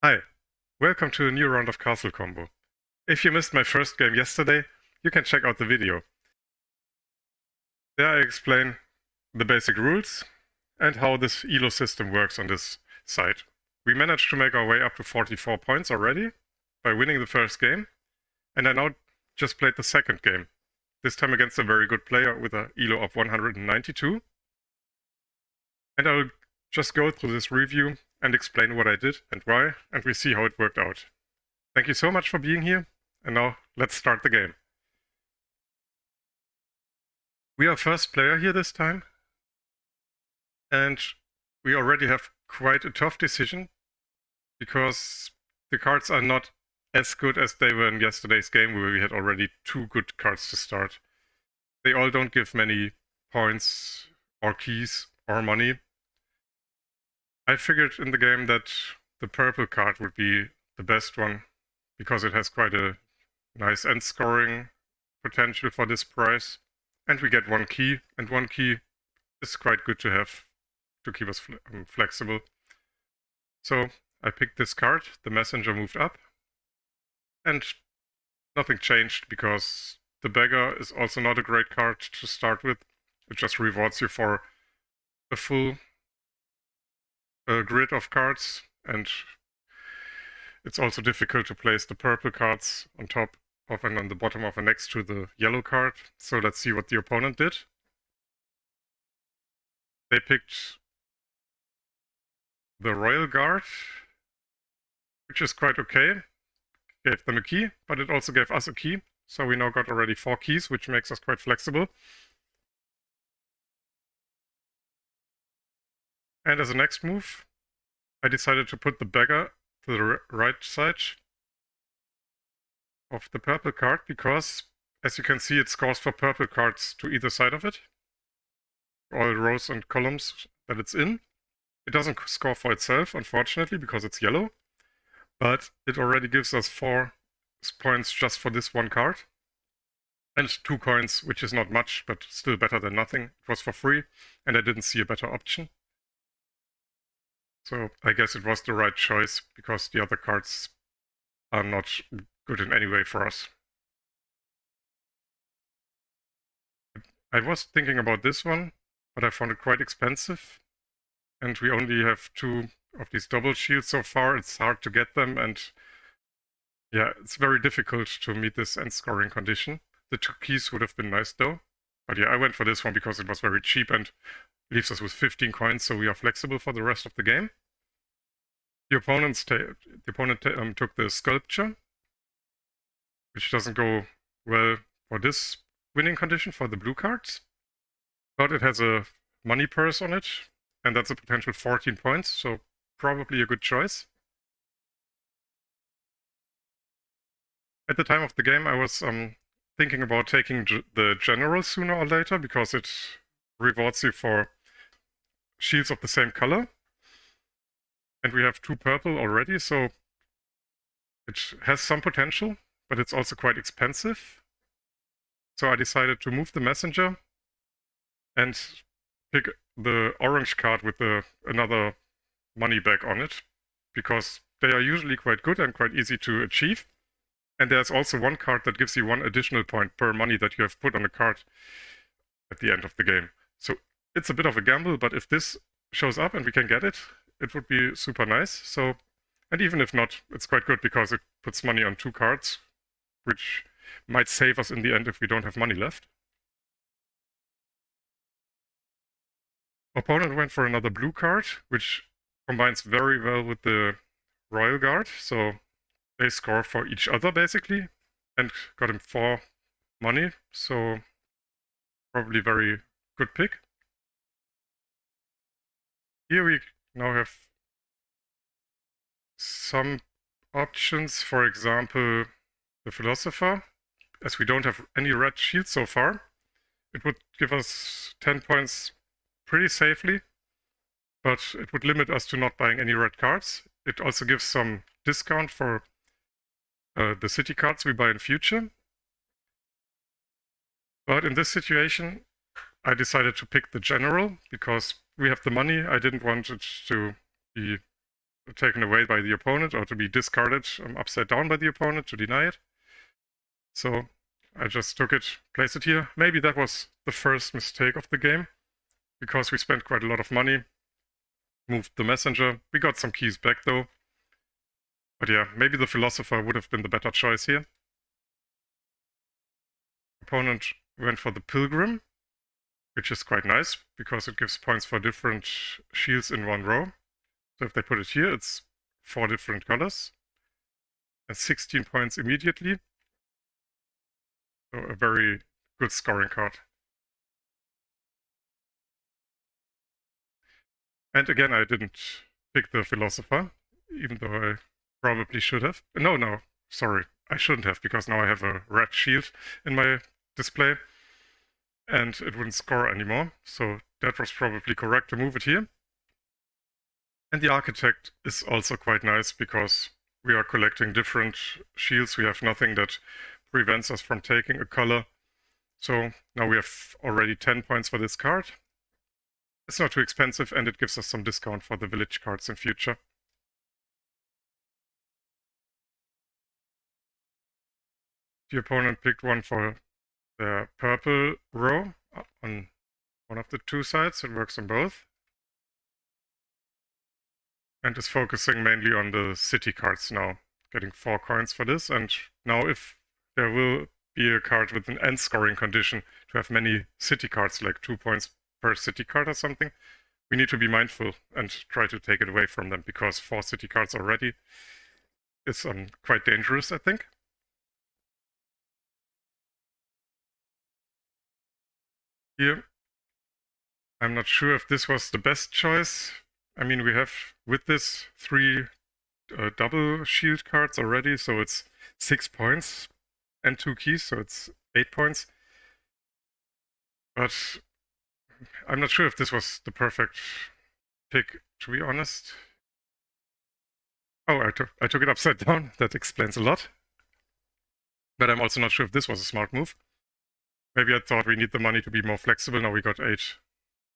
Hi, welcome to a new round of Castle Combo. If you missed my first game yesterday, you can check out the video. There I explain the basic rules and how this ELO system works on this site. We managed to make our way up to 44 points already by winning the first game, and I now just played the second game, this time against a very good player with an ELO of 192. And I'll just go through this review and explain what I did and why, and we see how it worked out. Thank you so much for being here, and now let's start the game. We are first player here this time, and we already have quite a tough decision because the cards are not as good as they were in yesterday's game where we had already two good cards to start. They all don't give many points or keys or money. I figured in the game that the purple card would be the best one because it has quite a nice end scoring potential for this price. And we get one key, and one key is quite good to have to keep us flexible. So I picked this card, the messenger moved up, and nothing changed because the beggar is also not a great card to start with. It just rewards you for a full grid of cards, and it's also difficult to place the purple cards on top of and on the bottom of and next to the yellow card. So let's see what the opponent did. They picked the Royal Guard, which is quite okay. Gave them a key, but it also gave us a key. So we now got already 4 keys, which makes us quite flexible. And as a next move, I decided to put the beggar to the right side of the purple card because, as you can see, it scores for purple cards to either side of it. All rows and columns that it's in. It doesn't score for itself, unfortunately, because it's yellow, but it already gives us 4 points just for this one card. And 2 coins, which is not much, but still better than nothing. It was for free, and I didn't see a better option. So I guess it was the right choice, because the other cards are not good in any way for us. I was thinking about this one, but I found it quite expensive. And we only have 2 of these double shields so far. It's hard to get them, and yeah, it's very difficult to meet this end scoring condition. The 2 keys would have been nice though. But yeah, I went for this one because it was very cheap and leaves us with 15 coins, so we are flexible for the rest of the game. The opponent took the sculpture, which doesn't go well for this winning condition for the blue cards. But it has a money purse on it, and that's a potential 14 points, so probably a good choice. At the time of the game, I was thinking about taking the general sooner or later because it rewards you for shields of the same color. And we have 2 purple already, so it has some potential, but it's also quite expensive. So I decided to move the messenger and pick the orange card with another money bag on it, because they are usually quite good and quite easy to achieve. And there's also one card that gives you 1 additional point per money that you have put on a card at the end of the game. So it's a bit of a gamble, but if this shows up and we can get it, it would be super nice. So, and even if not, it's quite good because it puts money on 2 cards, which might save us in the end if we don't have money left. Opponent went for another blue card, which combines very well with the Royal Guard. So they score for each other basically, and got him 4 money. So probably very good pick. Here we now have some options, for example, the Philosopher. As we don't have any red shields so far, it would give us 10 points pretty safely, but it would limit us to not buying any red cards. It also gives some discount for the city cards we buy in future. But in this situation, I decided to pick the general because we have the money. I didn't want it to be taken away by the opponent or to be discarded upside down by the opponent to deny it. So I just took it, placed it here. Maybe that was the first mistake of the game, because we spent quite a lot of money, moved the messenger. We got some keys back though. But yeah, maybe the philosopher would have been the better choice here. Opponent went for the pilgrim, which is quite nice because it gives points for different shields in one row. So if they put it here, it's 4 different colors and 16 points immediately. So a very good scoring card. And again, I didn't pick the philosopher, even though I probably should have. No, sorry, I shouldn't have, because now I have a red shield in my display and it wouldn't score anymore. So that was probably correct to move it here. And the architect is also quite nice because we are collecting different shields. We have nothing that prevents us from taking a color. So now we have already 10 points for this card. It's not too expensive and it gives us some discount for the village cards in future. The opponent picked one for the purple row on one of the two sides. It works on both. And is focusing mainly on the city cards now, getting 4 coins for this. And now if there will be a card with an end scoring condition to have many city cards, like 2 points per city card or something, we need to be mindful and try to take it away from them, because 4 city cards already is quite dangerous, I think. Here, I'm not sure if this was the best choice. I mean, we have with this 3 double shield cards already, so it's 6 points and 2 keys, so it's 8 points. But I'm not sure if this was the perfect pick, to be honest. Oh, I took it upside down. That explains a lot. But I'm also not sure if this was a smart move. Maybe I thought we need the money to be more flexible. Now we got 8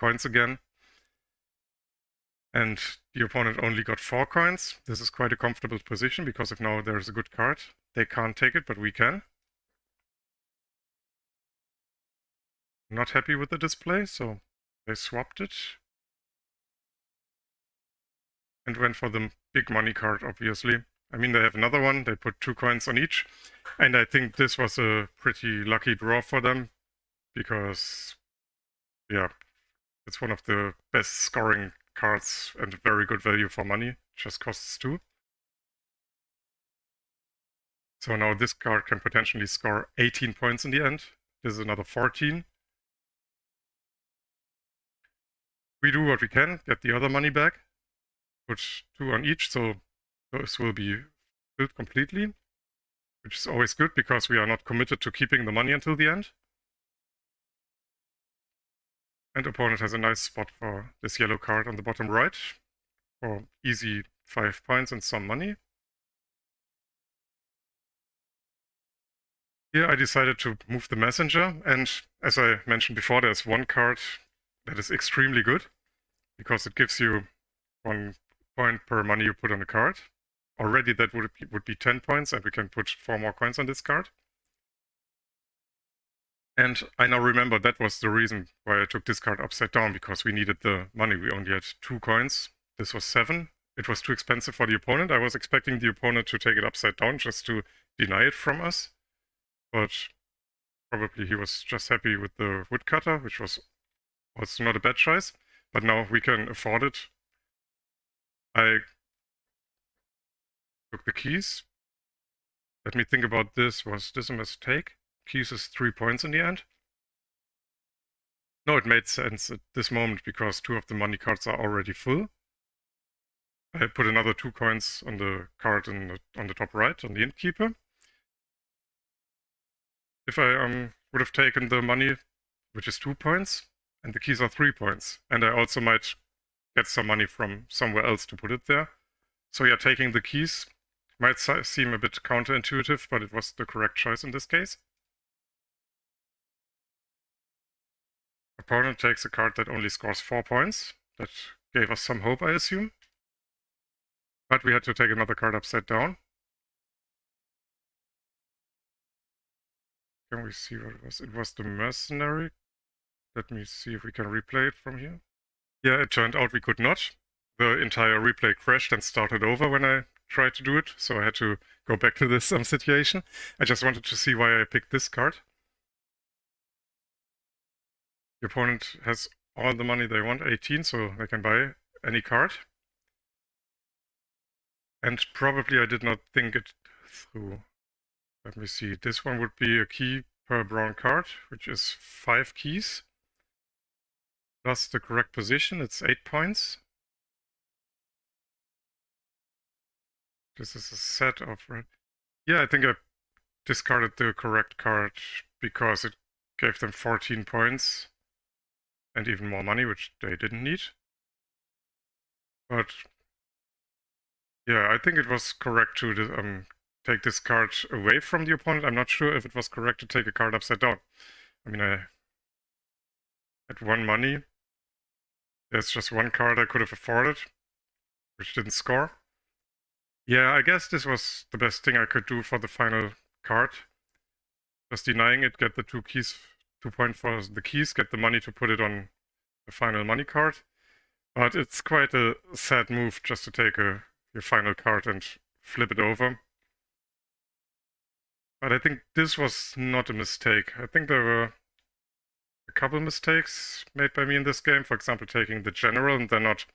coins again. And the opponent only got 4 coins. This is quite a comfortable position, because if now there's a good card, they can't take it, but we can. Not happy with the display, so they swapped it. And went for the big money card, obviously. I mean, they have another one. They put 2 coins on each. And I think this was a pretty lucky draw for them, because, yeah, it's one of the best scoring cards and very good value for money. Just costs 2. So now this card can potentially score 18 points in the end. This is another 14. We do what we can, get the other money back. Put 2 on each, so this will be filled completely, which is always good because we are not committed to keeping the money until the end. And opponent has a nice spot for this yellow card on the bottom right for easy 5 points and some money. Here I decided to move the messenger, and as I mentioned before, there's one card that is extremely good because it gives you 1 point per money you put on a card. Already that would be 10 points, and we can put 4 more coins on this card. And I now remember that was the reason why I took this card upside down, because we needed the money. We only had 2 coins. This was 7. It was too expensive for the opponent. I was expecting the opponent to take it upside down just to deny it from us. But probably he was just happy with the woodcutter, which was also not a bad choice. But now we can afford it. I took the keys. Let me think about this. Was this a mistake? Keys is 3 points in the end. No, it made sense at this moment because 2 of the money cards are already full. I put another 2 coins on the card on the top right, on the innkeeper. If I would have taken the money, which is 2 points, and the keys are 3 points, and I also might get some money from somewhere else to put it there. So yeah, taking the keys might seem a bit counterintuitive, but it was the correct choice in this case. Opponent takes a card that only scores 4 points. That gave us some hope, I assume. But we had to take another card upside down. Can we see what it was? It was the mercenary. Let me see if we can replay it from here. Yeah, it turned out we could not. The entire replay crashed and started over when I tried to do it, so I had to go back to this situation. I just wanted to see why I picked this card. The opponent has all the money they want, 18, so they can buy any card. And probably I did not think it through. Let me see. This one would be a key per brown card, which is 5 keys. Plus the correct position, it's 8 points. This is a set of... Yeah, I think I discarded the correct card because it gave them 14 points and even more money, which they didn't need. But yeah, I think it was correct to take this card away from the opponent. I'm not sure if it was correct to take a card upside down. I mean, I had 1 money. There's just 1 card I could have afforded, which didn't score. Yeah, I guess this was the best thing I could do for the final card. Just denying it, get the 2 keys, 2 points for the keys, get the money to put it on the final money card. But it's quite a sad move just to take your final card and flip it over. But I think this was not a mistake. I think there were a couple mistakes made by me in this game. For example, taking the general and then not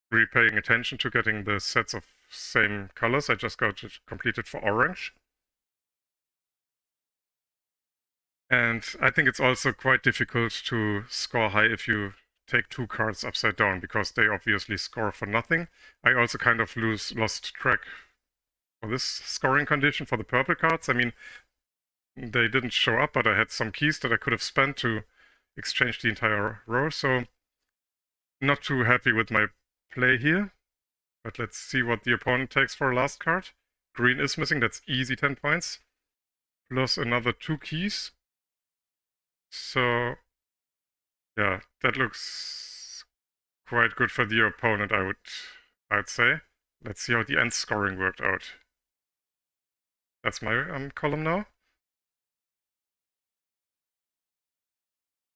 really paying attention to getting the sets of same colors. I just got it completed for orange. And I think it's also quite difficult to score high if you take 2 cards upside down, because they obviously score for nothing. I also kind of lost track for this scoring condition for the purple cards. I mean, they didn't show up, but I had some keys that I could have spent to exchange the entire row, so not too happy with my play here. But let's see what the opponent takes for a last card. Green is missing, that's easy 10 points. Plus another 2 keys. So yeah, that looks quite good for the opponent, I'd say. Let's see how the end scoring worked out. That's my column now.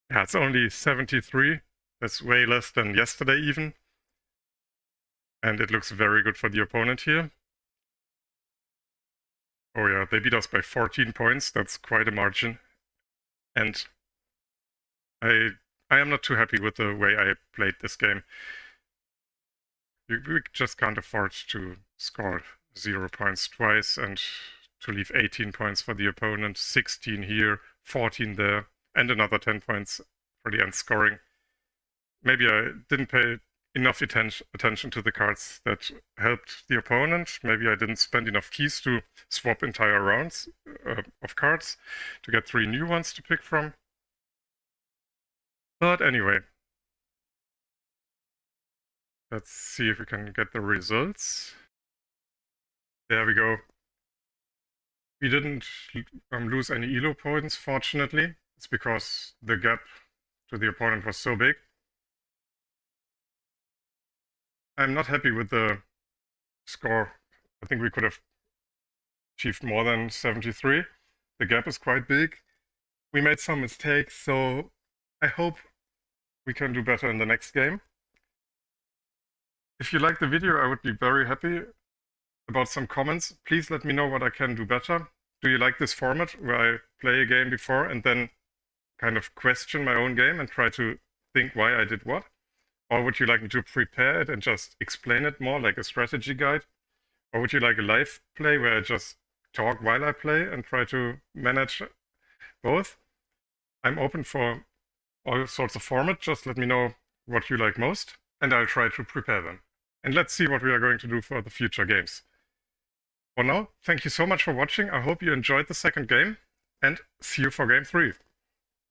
Yeah, it's only 73. That's way less than yesterday even. And it looks very good for the opponent here. Oh yeah, they beat us by 14 points. That's quite a margin. And I am not too happy with the way I played this game. We just can't afford to score 0 points twice and to leave 18 points for the opponent, 16 here, 14 there, and another 10 points for the end scoring. Maybe I didn't pay enough attention to the cards that helped the opponent. Maybe I didn't spend enough keys to swap entire rounds of cards to get 3 new ones to pick from. But anyway, let's see if we can get the results. There we go. We didn't lose any elo points, fortunately. It's because the gap to the opponent was so big. I'm not happy with the score. I think we could have achieved more than 73. The gap is quite big. We made some mistakes, so I hope we can do better in the next game. If you liked the video, I would be very happy about some comments. Please let me know what I can do better. Do you like this format where I play a game before and then kind of question my own game and try to think why I did what? Or would you like me to prepare it and just explain it more like a strategy guide? Or would you like a live play where I just talk while I play and try to manage both? I'm open for all sorts of format. Just let me know what you like most and I'll try to prepare them. And let's see what we are going to do for the future games. For now, thank you so much for watching. I hope you enjoyed the second game and see you for game 3.